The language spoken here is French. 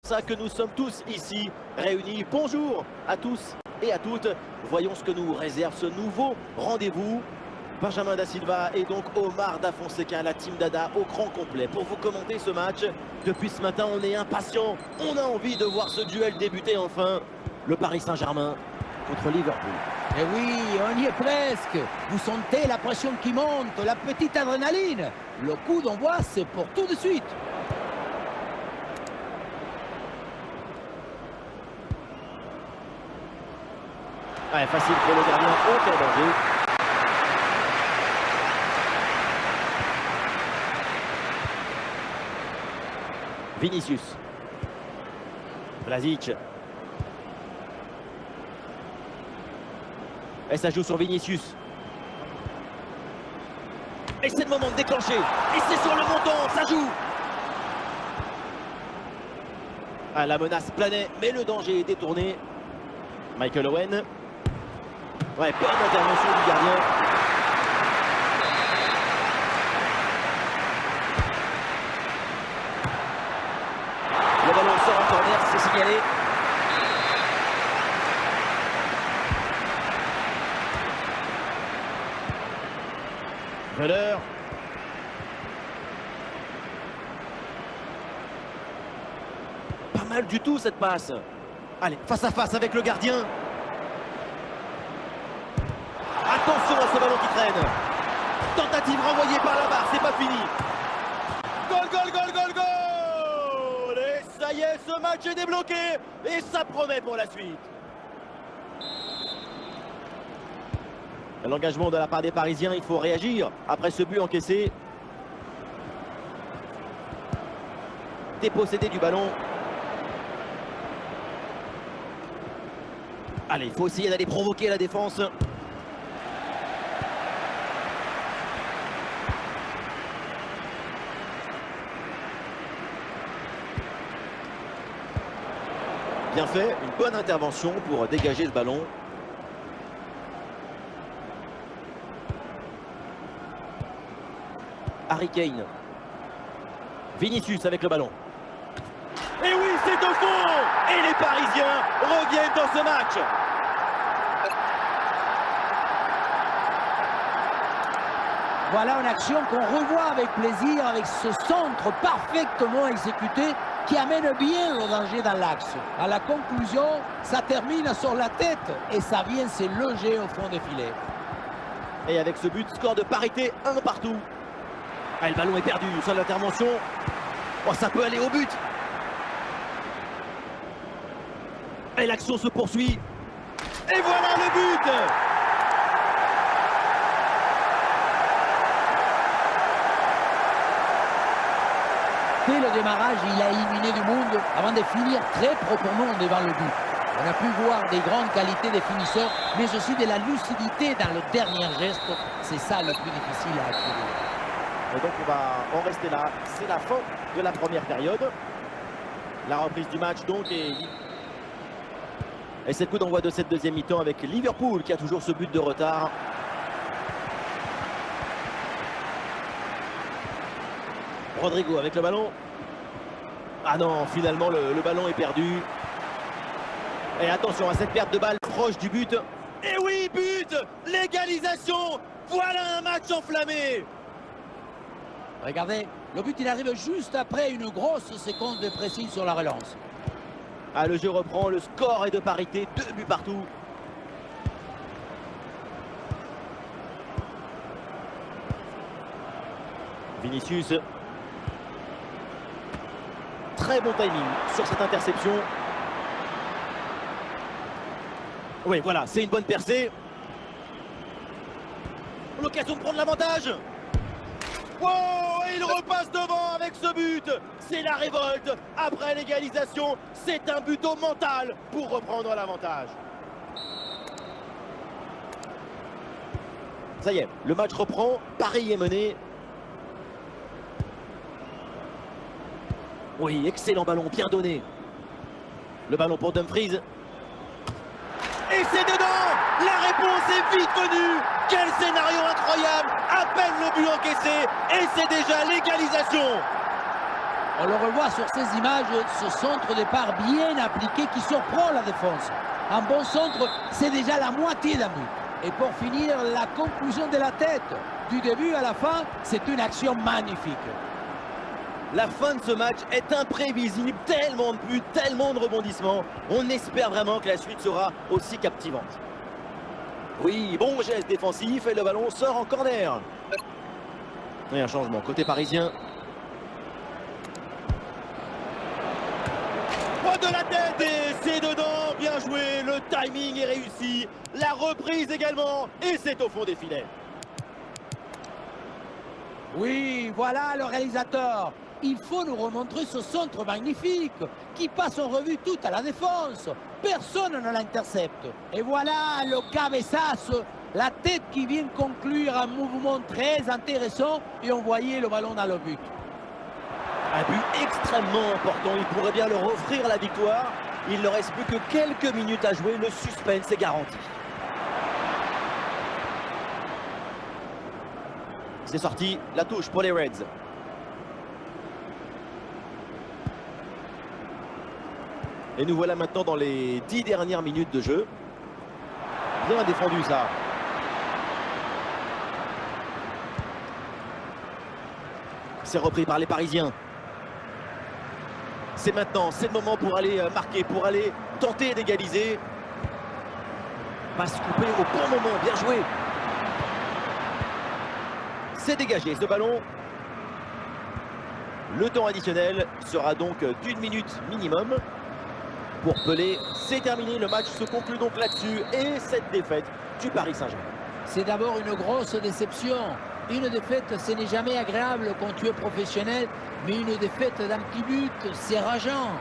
ça que nous sommes tous ici réunis. Bonjour à tous et à toutes. Voyons ce que nous réserve ce nouveau rendez-vous. Benjamin Da Silva et donc Omar Da Fonseca, la team Dada au grand complet pour vous commenter ce match. Depuis ce matin, on est impatient. On a envie de voir ce duel débuter enfin. Le Paris Saint-Germain contre Liverpool. Et oui, on y est presque. Vous sentez la pression qui monte, la petite adrénaline. Le coup d'envoi, c'est pour tout de suite. Ouais, facile pour le gardien, aucun danger. Vinicius. Vlasic. Et ça joue sur Vinicius. Et c'est le moment de déclencher. Et c'est sur le montant, ça joue. Ah, la menace planait, mais le danger est détourné. Michael Owen. Ouais, bonne intervention du gardien. Le ballon sort en corner, c'est signalé. Müller. Pas mal du tout cette passe. Allez, face à face avec le gardien. Attention à ce ballon qui traîne. Tentative renvoyée par la barre, c'est pas fini. Goal, goal, goal, goal, goal. Et ça y est, ce match est débloqué. Et ça promet pour la suite. L'engagement de la part des Parisiens, il faut réagir après ce but encaissé. Dépossédé du ballon. Allez, il faut essayer d'aller provoquer la défense. Bien fait, une bonne intervention pour dégager ce ballon. Harry Kane. Vinicius avec le ballon. Et oui, c'est au fond. Et les Parisiens reviennent dans ce match. Voilà une action qu'on revoit avec plaisir, avec ce centre parfaitement exécuté qui amène bien le danger dans l'axe. À la conclusion, ça termine sur la tête et ça vient se loger au fond des filets. Et avec ce but, score de parité, 1 partout. Ah, le ballon est perdu, sur l'intervention. Oh, ça peut aller au but. Et l'action se poursuit. Et voilà le but. Dès le démarrage, il a éliminé du monde avant de finir très proprement devant le but. On a pu voir des grandes qualités des finisseurs, mais aussi de la lucidité dans le dernier geste. C'est ça le plus difficile à acquérir. Et donc on va en rester là. C'est la fin de la première période. La reprise du match donc. Et c'est le coup d'envoi de cette deuxième mi-temps avec Liverpool qui a toujours ce but de retard. Rodrigo avec le ballon. Ah non, finalement le ballon est perdu. Et attention à cette perte de balle proche du but. Et oui, but! L'égalisation! Voilà un match enflammé! Regardez, le but il arrive juste après une grosse séquence de pressing sur la relance. Ah, le jeu reprend, le score est de parité, 2 buts partout. Vinicius. Très bon timing sur cette interception. Oui, voilà, c'est une bonne percée. L'occasion de prendre l'avantage. Wow, et il repasse devant avec ce but. C'est la révolte après l'égalisation. C'est un but au mental pour reprendre l'avantage. Ça y est, le match reprend. Paris est mené. Oui, excellent ballon, bien donné. Le ballon pour Dumfries. Et c'est dedans! La réponse est vite venue! Quel scénario incroyable! À peine le but encaissé et c'est déjà l'égalisation! On le revoit sur ces images, ce centre de part bien appliqué qui surprend la défense. Un bon centre, c'est déjà la moitié d'un but. Et pour finir, la conclusion de la tête. Du début à la fin, c'est une action magnifique. La fin de ce match est imprévisible, tellement de buts, tellement de rebondissements. On espère vraiment que la suite sera aussi captivante. Oui, bon geste défensif et le ballon sort en corner. Et un changement côté parisien. Pointe de la tête et c'est dedans, bien joué, le timing est réussi, la reprise également et c'est au fond des filets. Oui, voilà le réalisateur. Il faut nous remontrer ce centre magnifique qui passe en revue tout à la défense. Personne ne l'intercepte. Et voilà le cabeçazo, la tête qui vient conclure un mouvement très intéressant et envoyer le ballon dans le but. Un but extrêmement important, il pourrait bien leur offrir la victoire. Il ne reste plus que quelques minutes à jouer, le suspense est garanti. C'est sorti, la touche pour les Reds. Et nous voilà maintenant dans les 10 dernières minutes de jeu. Bien défendu ça. C'est repris par les Parisiens. C'est maintenant, c'est le moment pour aller marquer, pour aller tenter d'égaliser. Passe coupée au bon moment, bien joué. C'est dégagé ce ballon. Le temps additionnel sera donc d'1 minute minimum. Pour Pelé, c'est terminé, le match se conclut donc là-dessus et cette défaite du Paris Saint-Germain. C'est d'abord une grosse déception. Une défaite, ce n'est jamais agréable quand tu es professionnel, mais une défaite d'un petit but, c'est rageant.